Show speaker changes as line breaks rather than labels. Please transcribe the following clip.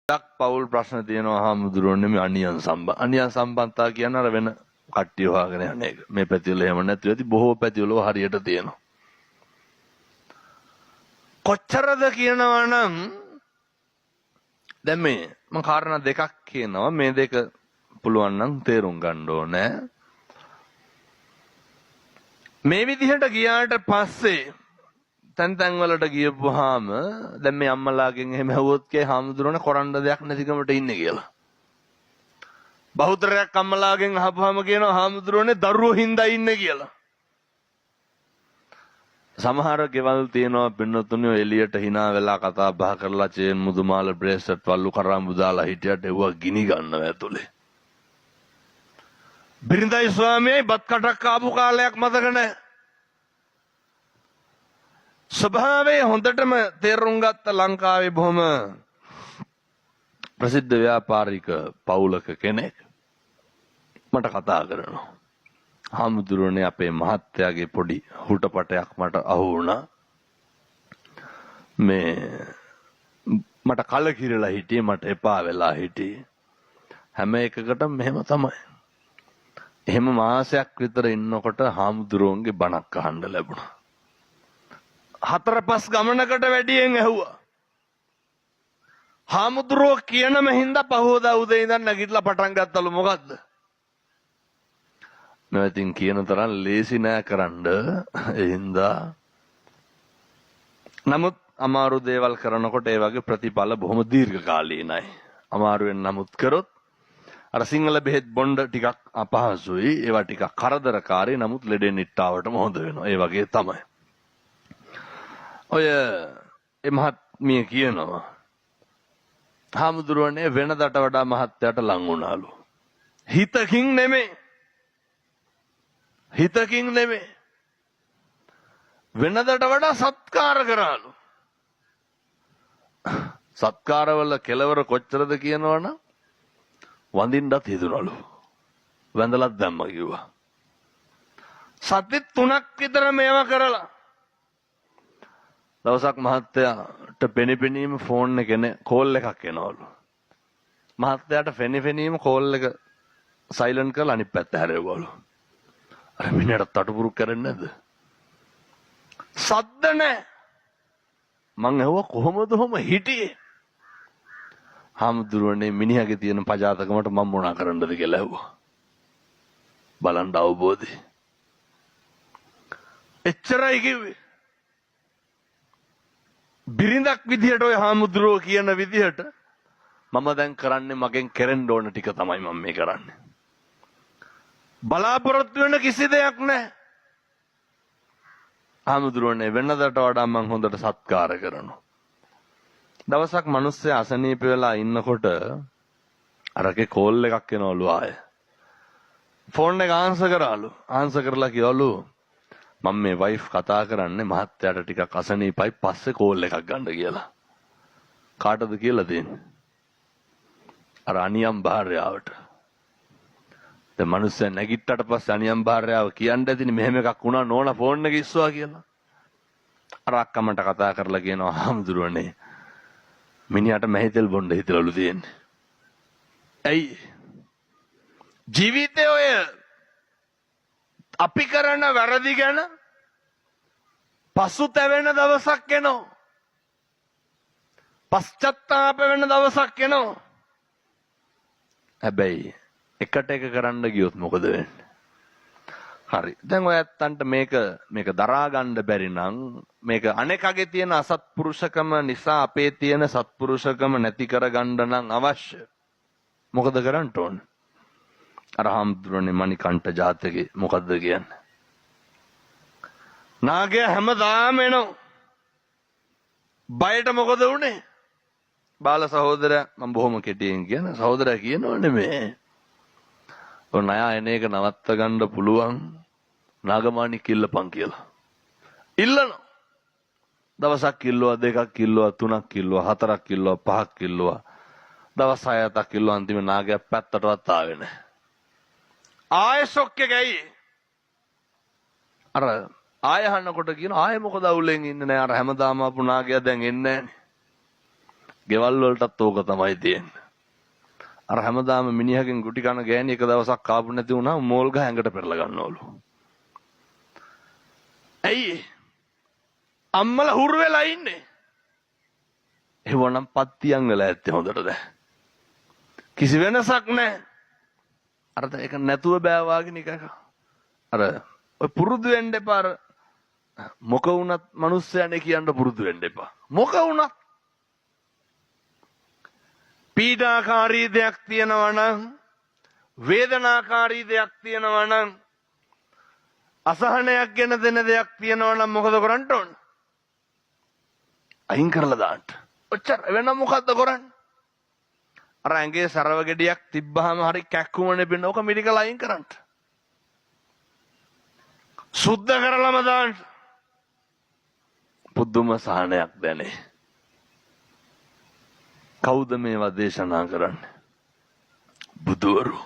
පවුල් ප්‍රශ්න තියෙනවා හාමුදුරුවනේ මේ අනියන් සම්බන්ධතා කියන අර වෙන කට්ටිය හොයාගෙන යන එක. මේ පැතිවල එහෙම නැතුව ඇති බොහෝ පැතිවල හරියට තියෙනවා. කොච්චරද කියනවා නම් දැන් මේ මම කාරණා දෙකක් කියනවා. මේ දෙක පුළුවන් නම් තේරුම් ගන්න ඕනේ. මේ විදිහට ගියාට පස්සේ තැන් වලට ගියපුවාම දැන් මේ අම්මලාගෙන් එහෙම ඇහුවොත් කේ හාමුදුරනේ කරන්න දෙයක් නැතිකමට ඉන්නේ කියලා. බහුතරයක් අම්මලාගෙන් අහපුවාම කියනවා හාමුදුරනේ දරුවෝ හින්දා ඉන්නේ කියලා. සමහර ගෙවල් තියෙනවා පින්නතුනේ එළියට hina වෙලා කතා බහ කරලා චේන් මුදුමාල බ්‍රේස්ලට් වල්ලු කරාම් බුදාලා හිටියට ඒවා ගිනි ගන්නවා ඇතුලේ. බිරිඳයි ස්වාමියයි බත් කටක් ආපු කාලයක් මතක නැහැ. ස්වභාවයේ හොඳටම තේරුම් ගත්ත ලංකාවේ බොහොම ප්‍රසිද්ධ ව්‍යාපාරික පවුලක කෙනෙක් මට කතා කරනවා. හාමුදුරනේ අපේ මහත්තයාගේ පොඩි හුටපටයක් මට අහු වුණා. මේ මට කලකිරලා හිටියේ මට එපා වෙලා හිටියේ. හැම එකකටම මෙහෙම තමයි. එහෙම මාසයක් විතර ඉන්නකොට හාමුදුරුවන්ගේ බණක් අහන්න ලැබුණා. 4-5 ගමනකට වැඩියෙන් ඇහුවා. හාමුදුරුවෝ කියනම හින්දා පහෝදා උදේ ඉඳන් නැගිටලා පටන් ගත්තලු මොකද්ද? මම ඉතින් කියන තරම් ලේසි නෑ කරන්න. ඒ හින්දා නමුත් අමාරු දේවල් කරනකොට ඒ වගේ ප්‍රතිඵල බොහොම දීර්ඝකාලීනයි. අමාරුවෙන් නමුත් කරොත් අර සිංහල බෙහෙත් බොණ්ඩ ටිකක් අපහසුයි. ඒවා ටිකක් කරදරකාරී. නමුත් ලෙඩේ නිට්ටාවටම හොඳ වෙනවා. ඒ වගේ තමයි. ඔය මහත්මිය කියනවා හාමුදුරුවනේ වෙනදට වඩා මහත්තයාට ලං වුණාලු. හිතකින් නෙමෙයි. වෙනදට වඩා සත්කාර කරාලු. සත්කාරවල කෙලවර කොච්චරද කියනවනම් වඳින්නත් හිතුනලු. වැඳලත් දැම්ම කිව්වා. සති 3ක් විතර මේවා කරලා දවසක් මහත්තයාට පෙනිපෙනීම ෆෝන් එකේ කෝල් එකක් එනවලු. මහත්තයාට පෙනිපෙනීම කෝල් එක සයිලන්ට් කරලා අනිත් පැත්ත හැරෙවවලු. අර මිනිහට තටුපුරුක් කරන්නේ නැද්ද? සද්ද නැහැ. මං ඇහුවා කොහොමද ඔහොම හිටියේ? හාමුදුරුවනේ මිනිහාගේ තියෙන පජාතකමට මම මොනා කරන්නද කියලා ඇහුවා. බලන්න අවබෝධය. එච්චරයි කිව්වේ. බිරිඳක් විදිහට ඔය හාමුදුරුවෝ කියන විදිහට මම දැන් කරන්නේ මගෙන් කෙරෙන්න ඕන ටික තමයි මම මේ කරන්නේ. බලාපොරොත්තු වෙන කිසි දෙයක් නැහැ. හාමුදුරුවනේ වෙනදට වඩා මම හොඳට සත්කාර කරනවා. දවසක් මිනිස්සයා අසනීප වෙලා ඉන්නකොට අරගේ කෝල් එකක් එනවලු ආය. ෆෝන් එක ආන්සර් කරාලු. ආන්සර් කරලා කිව්වලු මම මේ වයිෆ් කතා කරන්නේ මහත්තයාට ටිකක් අසනීපයි පස්සේ කෝල් එකක් ගන්න කියලා. කාටද කියලා දෙන්නේ? අර අනියම් භාර්යාවට. දැන් මිනිස්සයා නැගිට්ටට පස්සේ අනියම් භාර්යාව කියන්න ඇතිනේ මෙහෙම එකක් වුණා නෝනා ෆෝන් එක ඉස්සුවා කියලා. අර අක්කමට කතා කරලා කියනවා හාමුදුරුවනේ මිනිහට මහිතෙල් බොණ්ඩ හිතලලු තියෙන්නේ. ඇයි? ජීවිතේ ඔය අපි කරන වැරදි ගැන පසුතැවෙන දවසක් එනවා. පශ්චාත්තාප වෙන දවසක් එනවා. හැබැයි එකට එක කරන්න ගියොත් මොකද වෙන්නේ? හරි. දැන් ඔය ඇත්තන්ට මේක දරා ගන්න බැරි නම් මේක අනේකගේ තියෙන අසත්පුරුෂකම නිසා අපේ තියෙන සත්පුරුෂකම නැති කරගන්න නම් අවශ්‍ය. මොකද කරන්න ඕන? අර හාමුදුරනේ මණිකණ්ඨ ජාතකේ මොකද්ද කියන්නේ? නාගයා හැමදාම එනවා. බයට මොකද උනේ? බාල සහෝදරයා මම බොහොම කෙටියෙන් කියන සහෝදරයා කියනෝ නෙමෙයි. ඔය ණය එන එක නවත්ත ගන්න පුළුවන් නාගමාණි කිල්ලපන් කියලා. ඉල්ලනවා. දවසක් කිල්ලුවා දෙකක් කිල්ලුවා තුනක් කිල්ලුවා හතරක් කිල්ලුවා පහක් කිල්ලුවා. දවස් 6ක් කිල්ලුවා අන්තිම නාගයා පැත්තටවත් ආවේ නැහැ. ආයෙ ෂොක් එකයි. අර ආයෙ අහන්නකොට කියන ආයෙ මොකද අවුලෙන් ඉන්නේ නැහැ. අර හැමදාම ආපු නාගයා දැන් එන්නේ නැහනේ. ගෙවල් වලටත් ඕක තමයි තියෙන්නේ. අර හැමදාම මිනිහගෙන් ගුටි කන ගෑණි එක දවසක් කාපු නැති වුණා මෝල් ගහ ඇඟට පෙරලා ගන්නවලු. ඇයි? අම්මලා හුරු වෙලා ඉන්නේ. එවනම් පත්තියන් වෙලා ඇත්තේ හොඳට දැන්. කිසි වෙනසක් නැහැ. අර ඒක නැතුව බෑවාගෙන එක. අර ඔය පුරුදු වෙන්න එපා. අර මොක වුණත් මිනිස්සයනේ කියන්න පුරුදු වෙන්න එපා. මොක වුණත් පීඩාකාරී දෙයක් තියෙනවා නම් වේදනාකාරී දෙයක් තියෙනවා නම් අසහනයක් ගෙන දෙන දෙයක් තියෙනවා නම් මොකද කරන්න ඕන? අයින් කරලා දාන්න. ඔච්චර වෙන මොකද්ද කරන්නේ? අර ඇඟේ සරව ගෙඩියක් තිබ්බහම හරි කැක්කුමනේ පින්න ඕක මෙඩිකල් අයින් කරන්න. සුද්ධ කරලම දාන්න. පුදුම සහනයක් දැනේ. කවුද මේවා දේශනා කරන්නේ? බුදුවරු.